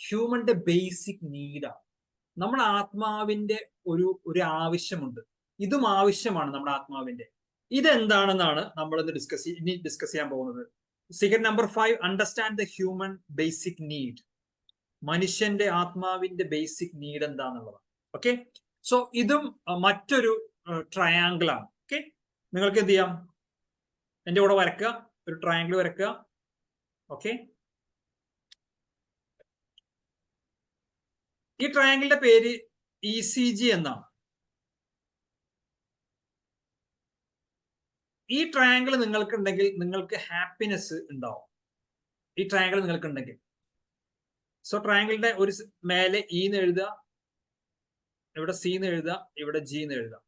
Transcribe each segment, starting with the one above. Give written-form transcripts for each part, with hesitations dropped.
ഹ്യൂമന്റെ basic നീഡാണ്. നമ്മുടെ ആത്മാവിന്റെ ഒരു ആവശ്യമുണ്ട്. ഇതും ആവശ്യമാണ് നമ്മുടെ ആത്മാവിന്റെ. ഇതെന്താണെന്നാണ് നമ്മൾ ഇന്ന് ഡിസ്കസ് ചെയ്യാൻ പോകുന്നത്. Secret number 5, understand the human basic need. മനുഷ്യന്റെ ആത്മാവിന്റെ ബേസിക് നീഡ് എന്താണെന്നുള്ളതാണ്. ഓക്കെ, സോ ഇതും മറ്റൊരു ട്രയാങ്കിൾ ആണ്. ഓക്കെ, നിങ്ങൾക്ക് എന്ത് ചെയ്യാം, എന്റെ കൂടെ വരക്കുക, ഒരു ട്രയാങ്കിൾ വരക്കുക. ഓക്കെ, ഈ ട്രയാങ്കിളിന്റെ പേര് ECG എന്നാണ്. ഈ ട്രയാങ്കിൾ നിങ്ങൾക്കുണ്ടെങ്കിൽ നിങ്ങൾക്ക് ഹാപ്പിനെസ് ഉണ്ടാവും. ഈ ട്രയാങ്കിൾ നിങ്ങൾക്കുണ്ടെങ്കിൽ, സോ ട്രയാങ്കിളിന്റെ ഒരു മേലെ E എന്ന് എഴുതുക, ഇവിടെ C എന്ന് എഴുതുക, ഇവിടെ G എന്ന് എഴുതുക.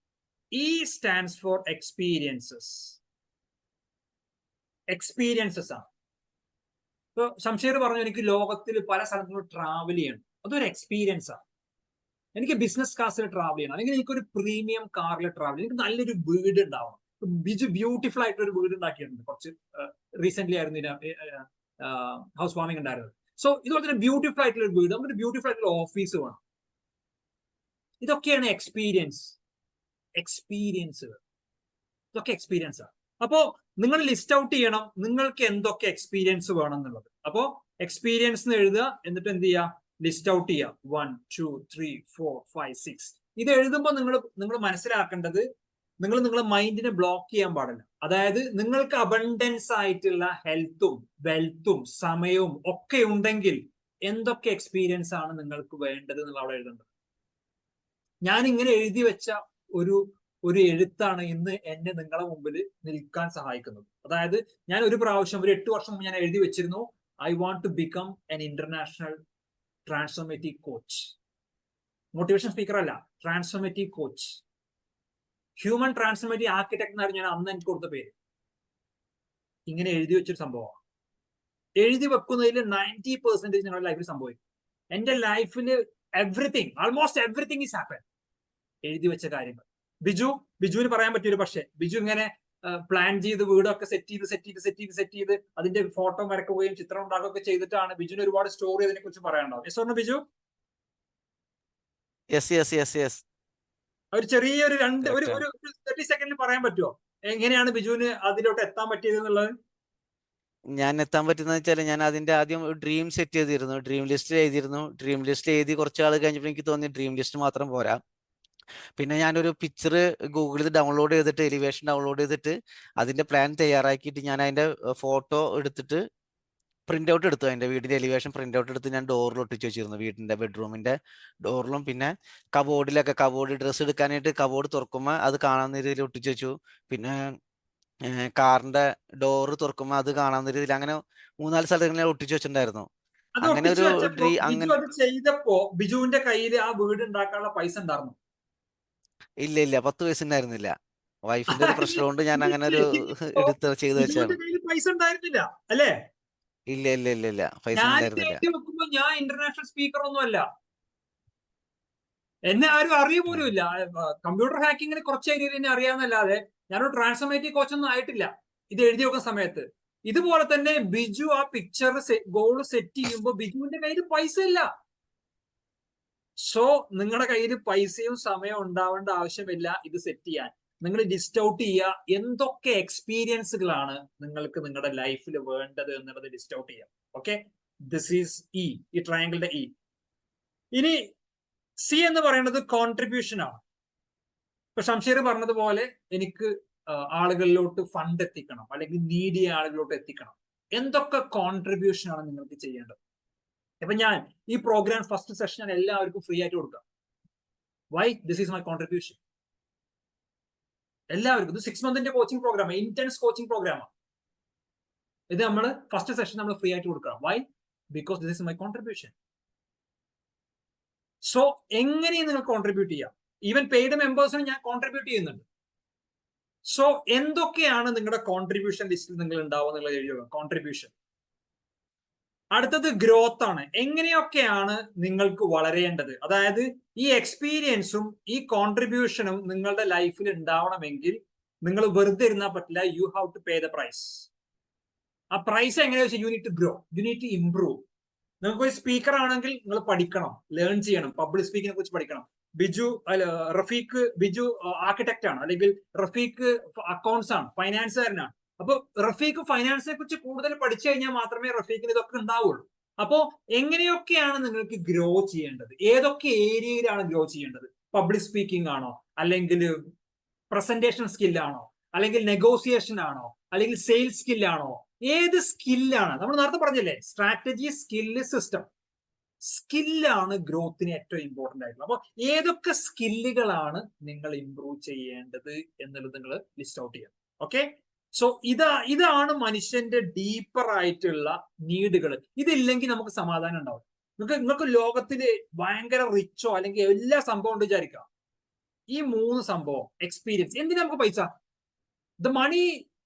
E stands for experiences. Experiences ആണ്. ഇപ്പൊ ശംഷീർ പറഞ്ഞു, എനിക്ക് ലോകത്തിൽ പല സ്ഥലത്തും ട്രാവൽ ചെയ്യണം. അതൊരു എക്സ്പീരിയൻസ് ആണ്. എനിക്ക് ബിസിനസ് ക്ലാസ്സിൽ ട്രാവൽ ചെയ്യണം, അല്ലെങ്കിൽ എനിക്കൊരു പ്രീമിയം കാറിൽ ട്രാവൽ ചെയ്യണം, എനിക്ക് നല്ലൊരു വീട് ഉണ്ടാവണം. ബിജു ബ്യൂട്ടിഫുൾ ആയിട്ട് ഒരു വീട് ഉണ്ടാക്കിയിട്ടുണ്ട്. കുറച്ച് റീസെന്റ് ആയിരുന്നു ഹൗസ് വാമിംഗ് ഉണ്ടായിരുന്നത്. സോ ഇതുപോലെ തന്നെ ബ്യൂട്ടിഫുൾ ആയിട്ടുള്ള ഒരു വീട്, നമുക്ക് ബ്യൂട്ടിഫുൾ ആയിട്ടുള്ള ഓഫീസ് വേണം. ഇതൊക്കെയാണ് എക്സ്പീരിയൻസുകൾ. ഇതൊക്കെ എക്സ്പീരിയൻസ് ആണ്. അപ്പോ നിങ്ങൾ ലിസ്റ്റ് ഔട്ട് ചെയ്യണം നിങ്ങൾക്ക് എന്തൊക്കെ എക്സ്പീരിയൻസ് വേണം എന്നുള്ളത്. അപ്പോ എക്സ്പീരിയൻസ് എഴുതുക, എന്നിട്ട് എന്ത് ചെയ്യുക, ലിസ്റ്റ് ഔട്ട് ചെയ്യുക. 1 2 3 4 5 6. ഇത് എഴുതുമ്പോൾ നിങ്ങൾ മനസ്സിലാക്കേണ്ടത്, നിങ്ങൾ നിങ്ങളുടെ മൈൻഡിനെ ബ്ലോക്ക് ചെയ്യാൻ പാടില്ല. അതായത് നിങ്ങൾക്ക് അബണ്ടൻസ് ആയിട്ടുള്ള ഹെൽത്തും വെൽത്തും സമയവും ഒക്കെ ഉണ്ടെങ്കിൽ എന്തൊക്കെ എക്സ്പീരിയൻസ് ആണ് നിങ്ങൾക്ക് വേണ്ടത് എന്നുള്ള അവിടെ എഴുതേണ്ടത്. ഞാൻ ഇങ്ങനെ എഴുതി വെച്ച ഒരു എഴുത്താണ് ഇന്ന് എന്നെ നിങ്ങളുടെ മുമ്പിൽ നിൽക്കാൻ സഹായിക്കുന്നത്. അതായത് ഞാൻ ഒരു പ്രാവശ്യം, ഒരു 8 വർഷം മുമ്പ് ഞാൻ എഴുതി വെച്ചിരുന്നു, I want to become an international transformative coach. Motivation speaker അല്ല, transformative coach. Human transformative architect എന്നാണ് ഞാൻ അന്ന് എനിക്ക് കൊടുത്ത പേര്. ഇങ്ങനെ എഴുതി വെച്ചൊരു സംഭവമാണ്. എഴുതി വെക്കുന്നതിൽ 90% നിങ്ങളുടെ ലൈഫിൽ സംഭവിക്കും. എന്റെ ലൈഫിൽ ആൾമോസ്റ്റ് എവറിത്തിങ് ഈസ് ഹാപ്പൻ. എഴുതി വെച്ച കാര്യങ്ങൾ. ബിജുവിന് പറയാൻ പറ്റിയൊരു, പക്ഷേ ബിജു ഇങ്ങനെ പ്ലാൻ ചെയ്ത് വീടൊക്കെ സെറ്റ് ചെയ്ത് അതിന്റെ ഫോട്ടോ വരക്കുകയും ചിത്രം ഉണ്ടാക്കുകയൊക്കെ ചെയ്തിട്ടാണ്. ബിജുവിന് ഒരുപാട് സ്റ്റോറി അതിനെ കുറിച്ച് പറയാനുണ്ടാവും. Yes or no Biju? ഒരു ചെറിയൊരു 30 സെക്കൻഡിൽ പറയാൻ പറ്റുമോ എങ്ങനെയാണ് ബിജുവിന് അതിലോട്ട് എത്താൻ പറ്റിയത് എന്നുള്ളത്? ഞാൻ എത്താൻ പറ്റുന്ന വെച്ചാൽ, ഞാൻ അതിന്റെ ആദ്യം ഡ്രീം സെറ്റ് ചെയ്തിരുന്നു, ഡ്രീം ലിസ്റ്റ് എഴുതിയിരുന്നു. ഡ്രീം ലിസ്റ്റ് എഴുതി കുറച്ച് ആൾ കഴിഞ്ഞപ്പോൾ എനിക്ക് തോന്നി ഡ്രീം ലിസ്റ്റ് മാത്രം പോരാ. പിന്നെ ഞാനൊരു പിക്ചർ ഗൂഗിളിൽ ഡൗൺലോഡ് ചെയ്തിട്ട്, എലിവേഷൻ ഡൗൺലോഡ് ചെയ്തിട്ട് അതിന്റെ പ്ലാൻ തയ്യാറാക്കിയിട്ട് ഞാൻ അതിന്റെ ഫോട്ടോ എടുത്തിട്ട് പ്രിന്റ് ഔട്ട് എടുത്തു. അതിന്റെ വീടിന്റെ എലിവേഷൻ പ്രിന്റ് ഔട്ട് എടുത്ത് ഞാൻ ഡോറിൽ ഒട്ടിച്ചു വെച്ചിരുന്നു, വീടിന്റെ ബെഡ്റൂമിന്റെ ഡോറിലും. പിന്നെ കബോർഡ് ഡ്രസ്സ് എടുക്കാനായിട്ട് കബോർഡ് തുറക്കുമ്പോൾ അത് കാണാവുന്ന രീതിയിൽ ഒട്ടിച്ചു വെച്ചു. പിന്നെ കാറിന്റെ ഡോറ് തുറക്കുമ്പോൾ അത് കാണാവുന്ന രീതിയിൽ, അങ്ങനെ 3-4 സ്ഥലങ്ങളിൽ ഒട്ടിച്ചു വെച്ചിട്ടുണ്ടായിരുന്നു. അങ്ങനെ ഒരു ചെയ്തപ്പോ ബിജുവിന്റെ കയ്യിൽ ആ വീട് ഉണ്ടാക്കാനുള്ള പൈസ ഉണ്ടായിരുന്നു? ഇല്ല, 10 പൈസ ഉണ്ടായിരുന്നില്ല. വൈഫിന്റെ ഒരു പ്രശ്നം കൊണ്ട് ഞാൻ അങ്ങനെ ഒരു ചെയ്തു വെച്ചാണ്. പൈസ ഉണ്ടായിരുന്നില്ല അല്ലേ? ഇല്ല, പൈസ ഉണ്ടായിരുന്നില്ല. ഞാൻ ഇന്റർനാഷണൽ സ്പീക്കർ ഒന്നും അല്ല, എന്നെ ആരും അറിയ പോലും ഇല്ല. കമ്പ്യൂട്ടർ ഹാക്കിങ്ങിന് കുറച്ച് ഏരിയയിൽ എന്നെ അറിയാമെന്നല്ലാതെ ഞാനൊരു ട്രാൻസ്ഫോർമേറ്റീവ് കോച്ചൊന്നും ആയിട്ടില്ല ഇത് എഴുതി വെക്കുന്ന സമയത്ത്. ഇതുപോലെ തന്നെ ബിജു ആ പിക്ചർ ഗോൾ സെറ്റ് ചെയ്യുമ്പോൾ ബിജുവിന്റെ കയ്യിൽ പൈസ ഇല്ല. സോ നിങ്ങളുടെ കയ്യിൽ പൈസയും സമയവും ഉണ്ടാവേണ്ട ആവശ്യമില്ല ഇത് സെറ്റ് ചെയ്യാൻ. നിങ്ങൾ ലിസ്റ്റ് ഔട്ട് ചെയ്യുക, എന്തൊക്കെ എക്സ്പീരിയൻസുകളാണ് നിങ്ങൾക്ക് നിങ്ങളുടെ ലൈഫിൽ വേണ്ടത് എന്നുള്ളത് ലിസ്റ്റ് ഔട്ട് ചെയ്യുക. ഓക്കെ, ദിസ് ഈസ് ഈ ട്രയാങ്കിളിന്റെ E. ഇനി C എന്ന് പറയുന്നത് കോൺട്രിബ്യൂഷൻ ആണ്. ഇപ്പൊ ഷംഷീർ പറഞ്ഞതുപോലെ എനിക്ക് ആളുകളിലോട്ട് ഫണ്ട് എത്തിക്കണം, അല്ലെങ്കിൽ നീഡിയ ആളുകളിലോട്ട് എത്തിക്കണം. എന്തൊക്കെ കോൺട്രിബ്യൂഷൻ ആണ് നിങ്ങൾക്ക് ചെയ്യേണ്ടത്? ഇപ്പൊ ഞാൻ ഈ പ്രോഗ്രാം ഫസ്റ്റ് സെഷൻ ഞാൻ എല്ലാവർക്കും ഫ്രീ ആയിട്ട് കൊടുക്കാം. Why? This is my contribution. എല്ലാവർക്കും. ഇത് 6 മന്തിന്റെ കോച്ചിങ് പ്രോഗ്രാം, ഇന്റൻസ് കോച്ചിങ് പ്രോഗ്രാമാണ്. ഇത് നമ്മൾ ഫസ്റ്റ് സെഷൻ നമ്മൾ ഫ്രീ ആയിട്ട് കൊടുക്കണം. Why? Because this is my contribution. So എങ്ങനെയും നിങ്ങൾ കോൺട്രിബ്യൂട്ട് ചെയ്യാം. ഈവൻ പെയ്ഡ് മെമ്പേഴ്സിന് ഞാൻ കോൺട്രിബ്യൂട്ട് ചെയ്യുന്നുണ്ട്. സോ എന്തൊക്കെയാണ് നിങ്ങളുടെ കോൺട്രിബ്യൂഷൻ ലിസ്റ്റിൽ നിങ്ങൾ ഉണ്ടാവുക എന്നുള്ളത് എഴുതുക. കോൺട്രിബ്യൂഷൻ. അടുത്തത് ഗ്രോത്ത് ആണ്. എങ്ങനെയൊക്കെയാണ് നിങ്ങൾക്ക് വളരേണ്ടത്? അതായത് ഈ എക്സ്പീരിയൻസും ഈ കോൺട്രിബ്യൂഷനും നിങ്ങളുടെ ലൈഫിൽ ഉണ്ടാവണമെങ്കിൽ നിങ്ങൾ വെറുതെ ഇരുന്നാൽ പറ്റില്ല. You have to pay the price. ആ പ്രൈസ് എങ്ങനെയാ വെച്ചാൽ you need to grow, you need to improve. നിങ്ങൾക്ക് ഒരു സ്പീക്കർ ആണെങ്കിൽ നിങ്ങൾ പഠിക്കണം, ലേൺ ചെയ്യണം, പബ്ലിക് സ്പീക്കിനെ കുറിച്ച് പഠിക്കണം. ബിജു ആർക്കിടെക്ട് ആണ്, അല്ലെങ്കിൽ റഫീഖ് അക്കൗണ്ട്സ് ആണ്, ഫൈനാൻസുകാരനാണ്. അപ്പൊ റഫീഖ് ഫൈനാൻസിനെ കുറിച്ച് കൂടുതൽ പഠിച്ചു കഴിഞ്ഞാൽ മാത്രമേ റഫീഖിന് ഇതൊക്കെ ഉണ്ടാവുള്ളൂ. അപ്പോ എങ്ങനെയൊക്കെയാണ് നിങ്ങൾക്ക് ഗ്രോ ചെയ്യേണ്ടത്, ഏതൊക്കെ ഏരിയയിലാണ് ഗ്രോ ചെയ്യേണ്ടത്? പബ്ലിക് സ്പീക്കിംഗ് ആണോ, അല്ലെങ്കിൽ പ്രസന്റേഷൻ സ്കില്ലാണോ, അല്ലെങ്കിൽ നെഗോസിയേഷൻ ആണോ, അല്ലെങ്കിൽ സെയിൽസ് സ്കില്ലാണോ? ഏത് സ്കില്ലാണ്? നമ്മൾ നേരത്തെ പറഞ്ഞില്ലേ, സ്ട്രാറ്റജി, സ്കില്ല്, സിസ്റ്റം. സ്കില്ലാണ് ഗ്രോത്തിന് ഏറ്റവും ഇമ്പോർട്ടന്റ് ആയിട്ടുള്ളത്. അപ്പൊ ഏതൊക്കെ സ്കില്ലുകളാണ് നിങ്ങൾ ഇംപ്രൂവ് ചെയ്യേണ്ടത് എന്നുള്ളത് നിങ്ങൾ ലിസ്റ്റ് ഔട്ട് ചെയ്യാം. ഓക്കെ, സോ ഇതാണ് മനുഷ്യന്റെ ഡീപ്പർ ആയിട്ടുള്ള നീഡുകൾ. ഇതില്ലെങ്കിൽ നമുക്ക് സമാധാനം ഉണ്ടാവും. നിങ്ങൾക്ക് ലോകത്തില് ഭയങ്കര റിച്ചോ അല്ലെങ്കിൽ എല്ലാ സംഭവം ഉണ്ട് വിചാരിക്കാം, ഈ 3 സംഭവം എക്സ്പീരിയൻസ്. എന്തിനാ നമുക്ക് പൈസ?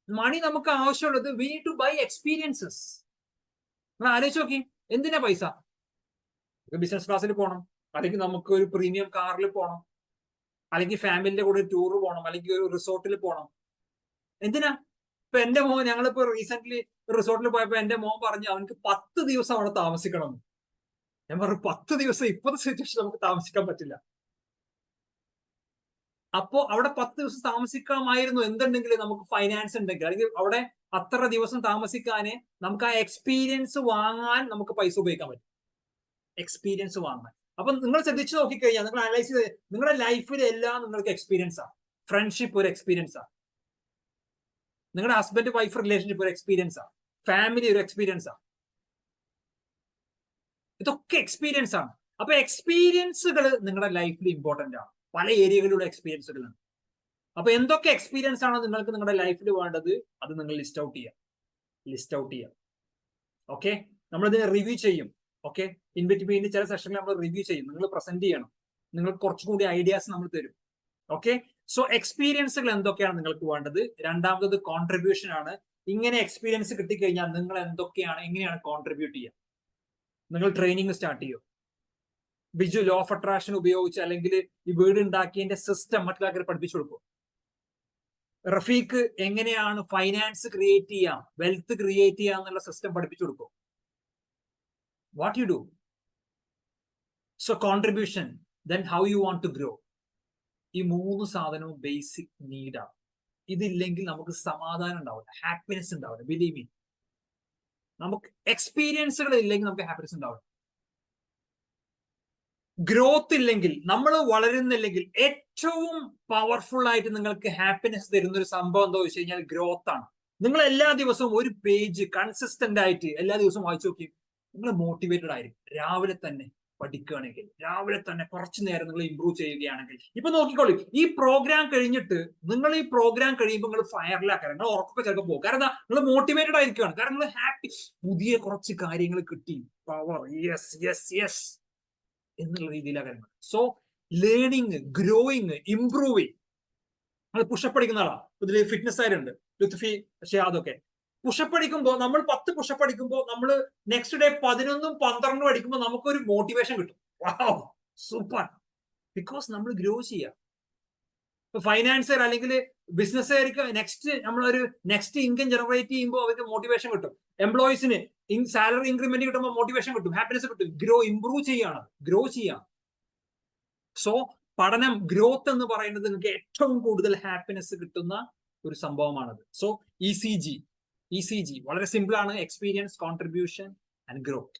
മണി നമുക്ക് ആവശ്യമുള്ളത് we need to buy experiences. നിങ്ങൾ ആലോചിച്ച് നോക്കി, എന്തിനാ പൈസ? ബിസിനസ് ക്ലാസ്സിൽ പോകണം, അല്ലെങ്കിൽ നമുക്ക് ഒരു പ്രീമിയം കാറിൽ പോകണം, അല്ലെങ്കിൽ ഫാമിലിന്റെ കൂടെ ടൂർ പോകണം, അല്ലെങ്കിൽ ഒരു റിസോർട്ടിൽ പോകണം. എന്തിനാ? ഇപ്പൊ എന്റെ മോൻ, ഞങ്ങളിപ്പോ റീസെന്റ് റിസോർട്ടിൽ പോയപ്പോ എന്റെ മോൻ പറഞ്ഞു അവനക്ക് 10 ദിവസം അവിടെ താമസിക്കണം. ഞാൻ പറഞ്ഞു 10 ദിവസം ഇപ്പോഴത്തെ സിറ്റുവേഷൻ നമുക്ക് താമസിക്കാൻ പറ്റില്ല. അപ്പോ അവിടെ 10 ദിവസം താമസിക്കാമായിരുന്നു എന്തുണ്ടെങ്കിൽ നമുക്ക് ഫൈനാൻസ് ഉണ്ടെങ്കിൽ, അല്ലെങ്കിൽ അവിടെ അത്ര ദിവസം താമസിക്കാന് നമുക്ക് ആ എക്സ്പീരിയൻസ് വാങ്ങാൻ നമുക്ക് പൈസ ഉപയോഗിക്കാൻ പറ്റും. എക്സ്പീരിയൻസ് വാങ്ങാൻ. അപ്പൊ നിങ്ങൾ ശ്രദ്ധിച്ചു നോക്കിക്കഴിഞ്ഞാൽ, നിങ്ങൾ അനലൈസ് ചെയ്ത്, നിങ്ങളുടെ ലൈഫിൽ എല്ലാം നിങ്ങൾക്ക് എക്സ്പീരിയൻസ് ആണ്. ഫ്രണ്ട്ഷിപ്പ് ഒരു എക്സ്പീരിയൻസ് ആണ്, നിങ്ങളുടെ ഹസ്ബൻഡ് വൈഫ് റിലേഷൻഷിപ്പ് ഒരു എക്സ്പീരിയൻസ് ആണ്, ഫാമിലി ഒരു എക്സ്പീരിയൻസ് ആണ്. ഇതൊക്കെ എക്സ്പീരിയൻസ് ആണ്. അപ്പൊ എക്സ്പീരിയൻസുകൾ നിങ്ങളുടെ ലൈഫിൽ ഇമ്പോർട്ടന്റ് ആണ്. പല ഏരിയകളിലൂടെ എക്സ്പീരിയൻസുകളുണ്ട്. അപ്പൊ എന്തൊക്കെ എക്സ്പീരിയൻസ് ആണോ നിങ്ങൾക്ക് നിങ്ങളുടെ ലൈഫിൽ വേണ്ടത്, അത് നിങ്ങൾ ലിസ്റ്റ് ഔട്ട് ചെയ്യാം. ഓക്കെ, നമ്മളിതിനെ റിവ്യൂ ചെയ്യും. ഓക്കെ, ഇൻ ബിറ്റ്വീൻ ചില സെഷനിൽ നമ്മൾ റിവ്യൂ ചെയ്യും. നിങ്ങൾ പ്രസന്റ് ചെയ്യണം, നിങ്ങൾക്ക് കുറച്ചുകൂടി ഐഡിയാസ് നമ്മൾ തരും. ഓക്കെ, സോ എക്സ്പീരിയൻസുകൾ എന്തൊക്കെയാണ് നിങ്ങൾക്ക് വേണ്ടത്? രണ്ടാമത് കോൺട്രിബ്യൂഷൻ ആണ്. ഇങ്ങനെ എക്സ്പീരിയൻസ് കിട്ടിക്കഴിഞ്ഞാൽ നിങ്ങൾ എങ്ങനെയാണ് കോൺട്രിബ്യൂട്ട് ചെയ്യുക? നിങ്ങൾ ട്രെയിനിങ് സ്റ്റാർട്ട് ചെയ്യും. ബിജു ലോ ഓഫ് അട്രാക്ഷൻ ഉപയോഗിച്ച്, അല്ലെങ്കിൽ ഈ വീട് ഉണ്ടാക്കിയതിന്റെ സിസ്റ്റം മറ്റുള്ളവർക്ക് പഠിപ്പിച്ചു കൊടുക്കും. റഫീഖ് എങ്ങനെയാണ് ഫൈനാൻസ് ക്രിയേറ്റ് ചെയ്യാം, വെൽത്ത് ക്രിയേറ്റ് ചെയ്യാം എന്നുള്ള സിസ്റ്റം പഠിപ്പിച്ചു കൊടുക്കും. What you do? So contribution, then how you want to grow. ഈ 3 സാധനവും ബേസിക് നീഡാണ്. ഇതില്ലെങ്കിൽ നമുക്ക് സമാധാനം ഉണ്ടാവില്ല, ഹാപ്പിനെസ് ഉണ്ടാവില്ല. ബിലീവ് മീ, നമുക്ക് എക്സ്പീരിയൻസുകൾ ഇല്ലെങ്കിൽ നമുക്ക് ഹാപ്പിനെസ് ഉണ്ടാവില്ല. ഗ്രോത്ത് ഇല്ലെങ്കിൽ, നമ്മൾ വളരുന്നില്ലെങ്കിൽ, ഏറ്റവും പവർഫുൾ ആയിട്ട് നിങ്ങൾക്ക് ഹാപ്പിനെസ് തരുന്ന ഒരു സംഭവം എന്താ വെച്ച് കഴിഞ്ഞാൽ ഗ്രോത്ത് ആണ്. നിങ്ങൾ എല്ലാ ദിവസവും ഒരു പേജ് കൺസിസ്റ്റന്റ് ആയിട്ട് എല്ലാ ദിവസവും വായിച്ചു നോക്കി, നിങ്ങൾ മോട്ടിവേറ്റഡ് ആയിരിക്കും. രാവിലെ തന്നെ പഠിക്കുകയാണെങ്കിൽ, രാവിലെ തന്നെ കുറച്ചു നേരം നിങ്ങൾ ഇംപ്രൂവ് ചെയ്യുകയാണെങ്കിൽ, ഇപ്പൊ നോക്കിക്കോളൂ, ഈ പ്രോഗ്രാം കഴിഞ്ഞിട്ട് നിങ്ങൾ കഴിയുമ്പോൾ നിങ്ങൾ ഫയറിലാക്കാൻ, നിങ്ങൾ ഉറക്കൊക്കെ ചിലപ്പോൾ പോകും. കാരണം നിങ്ങൾ മോട്ടിവേറ്റഡ് ആയിരിക്കുകയാണ്. കാരണം നിങ്ങൾ ഹാപ്പി, പുതിയ കുറച്ച് കാര്യങ്ങൾ കിട്ടി, പവർ, യെസ് എന്നുള്ള രീതിയിലാണ് കാര്യങ്ങൾ. So learning, growing, improving. നമ്മൾ പുഷപ്പ് അടിക്കുന്ന ആളാ, ഇതിൽ ഫിറ്റ്നസ് ആയിട്ടുണ്ട്, ലുത്ഫി ഷിയാദൊക്കെ. പുഷപ്പ് അടിക്കുമ്പോൾ, നമ്മൾ 10 പുഷപ്പ് അടിക്കുമ്പോൾ നമ്മൾ നെക്സ്റ്റ് ഡേ 11ഉം 12ഉം അടിക്കുമ്പോൾ നമുക്കൊരു മോട്ടിവേഷൻ കിട്ടും. വാവ്, സൂപ്പർ. ബിക്കോസ് നമ്മൾ ഗ്രോ ചെയ്യുക. ഇപ്പൊ ഫൈനാൻസർ അല്ലെങ്കിൽ ബിസിനസ്സുകാർക്ക് നെക്സ്റ്റ് ഇൻകം ജനറേറ്റ് ചെയ്യുമ്പോൾ അവർക്ക് മോട്ടിവേഷൻ കിട്ടും. എംപ്ലോയീസിന് സാലറി ഇൻക്രിമെന്റ് കിട്ടുമ്പോൾ മോട്ടിവേഷൻ കിട്ടും, ഹാപ്പിനെസ് കിട്ടും. ഇംപ്രൂവ് ചെയ്യാണ്, ഗ്രോ ചെയ്യാം. സോ പഠനം, ഗ്രോത്ത് എന്ന് പറയുന്നത് നിങ്ങൾക്ക് ഏറ്റവും കൂടുതൽ ഹാപ്പിനെസ് കിട്ടുന്ന ഒരു സംഭവമാണത്. സോ ECG വളരെ സിമ്പിൾ ആണ്: എക്സ്പീരിയൻസ്, കോൺട്രിബ്യൂഷൻ ആൻഡ് ഗ്രോത്ത്.